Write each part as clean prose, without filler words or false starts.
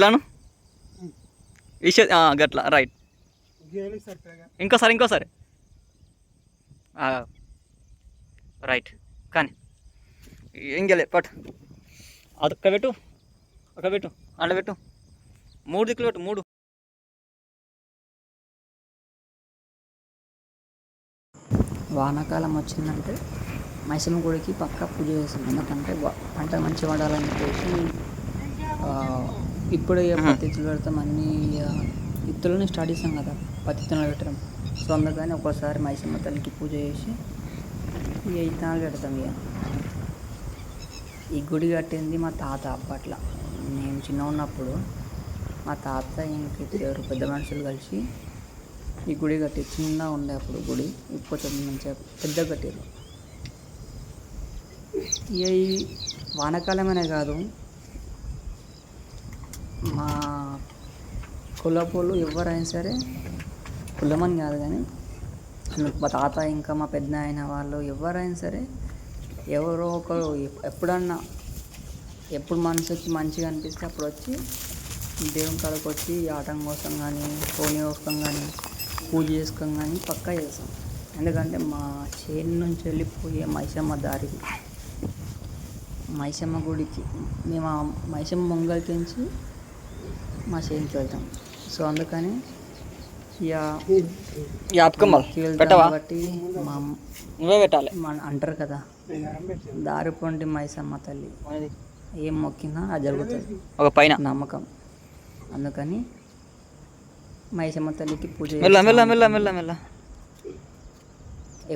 ఎట్లాను విష గట్లా రైట్. ఇంకోసారి రైట్. కానీ ఏం గెలే పట్టు అదొక్క పెట్టు, ఒక పెట్టు, అండ పెట్టు, 3 దిక్కులు పెట్టు, 3. వానాకాలం వచ్చిందంటే మైసమ్మ గుడికి పక్కా పూజ చేస్తాం. ఎందుకంటే పంట మంచిగా పడాలని చెప్పేసి ఇప్పుడే పత్తిత్తులు పెడతాం, అన్ని ఇత్తులని స్టార్ట్ చేస్తాం కదా పత్తిత్తులు పెట్టడం. సో అందుకని ఒక్కోసారి మైసమ్మ తల్లికి పూజ చేసి ఇక ఇత్తనాలు పెడతాం. ఇక ఈ గుడి కట్టింది మా తాత అప్పట్లో. నేను చిన్న ఉన్నప్పుడు మా తాత ఇంకెవరు పెద్ద మనుషులు కలిసి ఈ గుడి కట్టి చిన్నగా ఉండే అప్పుడు గుడి. ఇప్పుడు మంచిగా పెద్ద కట్టారు. ఇక ఈ వానాకాలమనే కాదు, మా కులపోళ్ళు ఎవరైనా సరే, కులమని కాదు కానీ మా తాత ఇంకా మా పెద్ద ఆయన వాళ్ళు ఎవరైనా సరే, ఎవరో ఒకరు ఎప్పుడు మనసుకి మంచిగా అనిపిస్తే అప్పుడు వచ్చి దేవుని కాడకు వచ్చి ఆటం కోసం కానీ, కోని కోసం కానీ, పూజ చేసుకొని కానీ పక్కా చేస్తాం. ఎందుకంటే మా చేను నుంచి వెళ్ళిపోయే మైసమ్మ దారికి, మైసమ్మ గుడికి మేము ఆ మైసమ్మ ముంగలికించి మా చేనుకి వెళ్తాం. సో అందుకని కాబట్టి మా నువ్వే పెట్టాలి అంటారు కదా, దారి పొంటి మైసమ్మ తల్లి ఏం మొక్కినా అది జరుగుతుంది, ఒక పైన నమ్మకం. అందుకని మైసమ్మ తల్లికి పూజ మెల్ల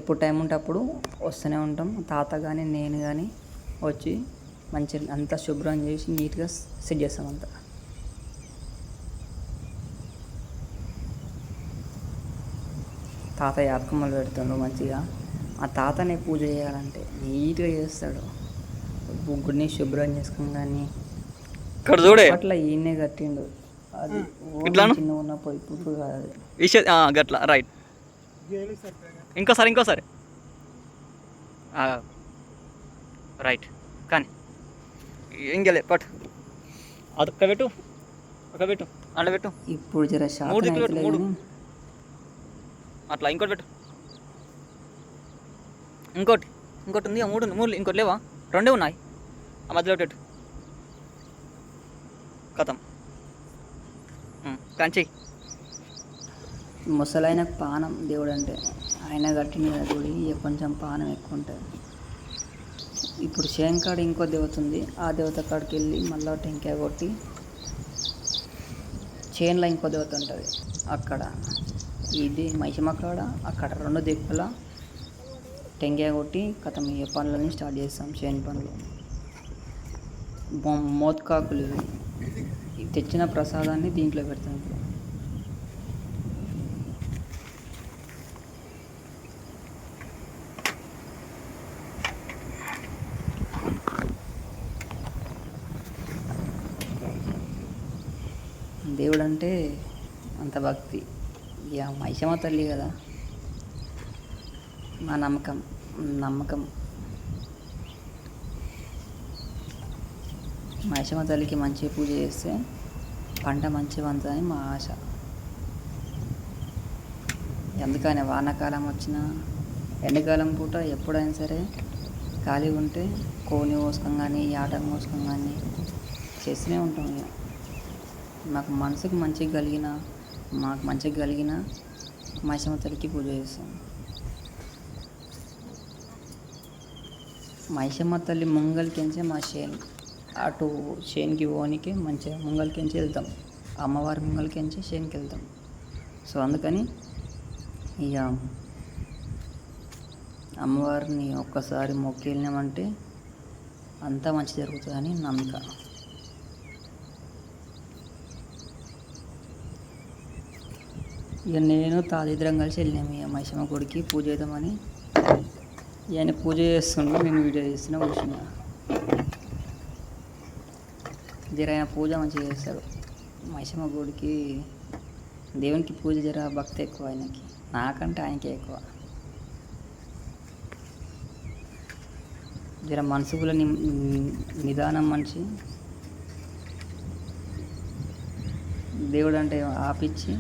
ఎప్పుడు టైం ఉంటే అప్పుడు వస్తూనే ఉంటాం. తాత కానీ నేను కానీ వచ్చి మంచిగా అంతా శుభ్రం చేసి నీట్గా సెట్ చేస్తాం అంతా. తాత యాపకమ్మలు పెడతాడు మంచిగా. ఆ తాతనే పూజ చేయాలంటే నీట్గా చేస్తాడు. గుడిని శుభ్రం చేసుకుని కానీ ఇక్కడ చూడే అట్లా ఈయనే కట్టిండు. అది చిన్న ఉన్నప్పుడు ఇప్పుడు కాదు గట్లా రైట్. ఇంకోసారి రైట్. కానీ ఏం గెలే పట్టు అదొక్క పెట్టు, ఒక పెట్టు, అండ పెట్టు, ఇప్పుడు జర 3 దిక్కులు పెట్టు, 3. అట్లా ఇంకోటి పెట్టు, ఇంకోటి ఉంది, 3 ఇంకోటి లేవా? 2 ఉన్నాయి, ఆ మధ్యలో పెట్టు. కథం కంచి. ముసలైన పానం దేవుడు అంటే ఆయన కట్టిన గుడి కొంచెం పానం ఎక్కువ ఉంటుంది. ఇప్పుడు శేంకాడ ఇంకో దేవత ఉంది, ఆ దేవత కాడికి వెళ్ళి మళ్ళీ టెంకాయ కొట్టి, చేన్లో ఇంకో దేవత ఉంటుంది అక్కడ, ఇది మైసమ్మ కాడ అక్కడ 2 దిక్కుల టెంకాయ కొట్టి కథం ఏ పనులని స్టార్ట్ చేస్తాం. చేను పనులు మోత్కాకులు ఇవి తెచ్చిన ప్రసాదాన్ని దీంట్లో పెడతాం. దేవుడు అంటే అంత భక్తి. ఇక మైసమ్మ తల్లి కదా, మా నమ్మకం. మైసమ్మ తల్లికి మంచి పూజ చేస్తే పంట మంచిగా వంతుందని మా ఆశ. ఎందుకని వానాకాలం వచ్చినా ఎండాకాలం పూట ఎప్పుడైనా సరే ఖాళీగా ఉంటే కోని కోసుకొని కానీ, ఆటం కోసుకొని కానీ చేస్తూనే ఉంటాం. ఇక మాకు మనసుకి మంచిగా కలిగిన మైసమ్మ తల్లికి పూజ చేస్తాం. మైసమ్మ తల్లి ముంగలికించే మా చేను, అటు చేనుకి ఓనికి మంచిగా ముంగలికించి వెళ్తాం, అమ్మవారి ముంగలికించి చేనుకి వెళ్తాం. సో అందుకని ఇక అమ్మవారిని ఒక్కసారి మొక్కి వెళ్ళినామంటే అంతా మంచి జరుగుతుందని నమ్మకం. ఇక నేను తాదిద్దరం కలిసి వెళ్ళినాము ఇక మైసమ్మ గుడికి పూజ చేద్దామని. ఈయన పూజ చేస్తుండే, నేను వీడియో చేస్తున్నా కూర్చున్నా. జర ఆయన పూజ మంచిగా చేస్తాడు. మైసమ్మ గుడికి దేవునికి పూజ జర భక్తి ఎక్కువ ఆయనకి, నాకంటే ఆయనకే ఎక్కువ. జర మనసుకుల నిదానం మనిషి. దేవుడు అంటే ఆపిచ్చి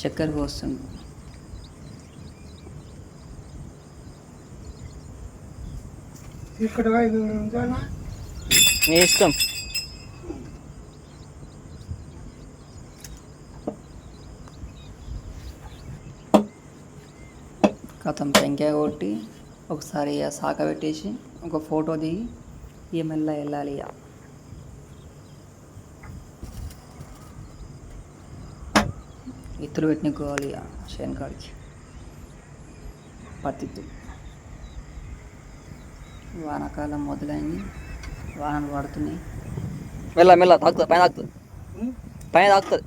చక్కెర పోస్తుంది. ఇక్కడ నీ ఇష్టం. కథం టెంకాయ కొట్టి ఒకసారి సాక పెట్టేసి ఒక ఫోటో దిగి ఇక మెల్ల వెళ్ళాలి. ఇక ఇత్తులు పెట్టినకోవాలి. ఇక శనకాడికి పత్తిత్తు. వానాకాలం మొదలైంది, వానలు పడుతున్నాయి. మెల్ల తాకుతుంది, పైన తాకుతుంది.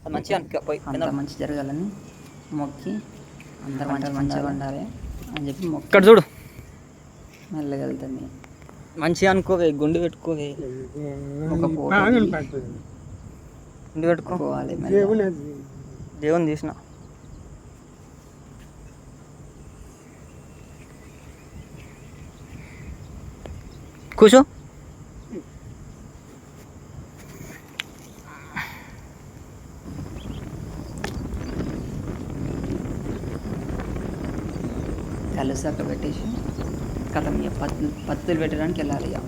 అది మంచిగా పోయి అంత మంచి జరగాలని మొక్కి అందరు మంచిగా ఉండాలి అని చెప్పి మొక్కి ఇక్కడ చూడు. మెల్లగా వెళ్తుంది. మంచిగా అనుకోవే, గుండు పెట్టుకోవే, ఒక ఫోటో గుండు పెట్టుకోవాలి. దేవుని తీసిన కూర్చో. కలిసి అక్కడ పెట్టేసి కథం ఇక పత్తులు పెట్టడానికి వెళ్ళాలి. ఇక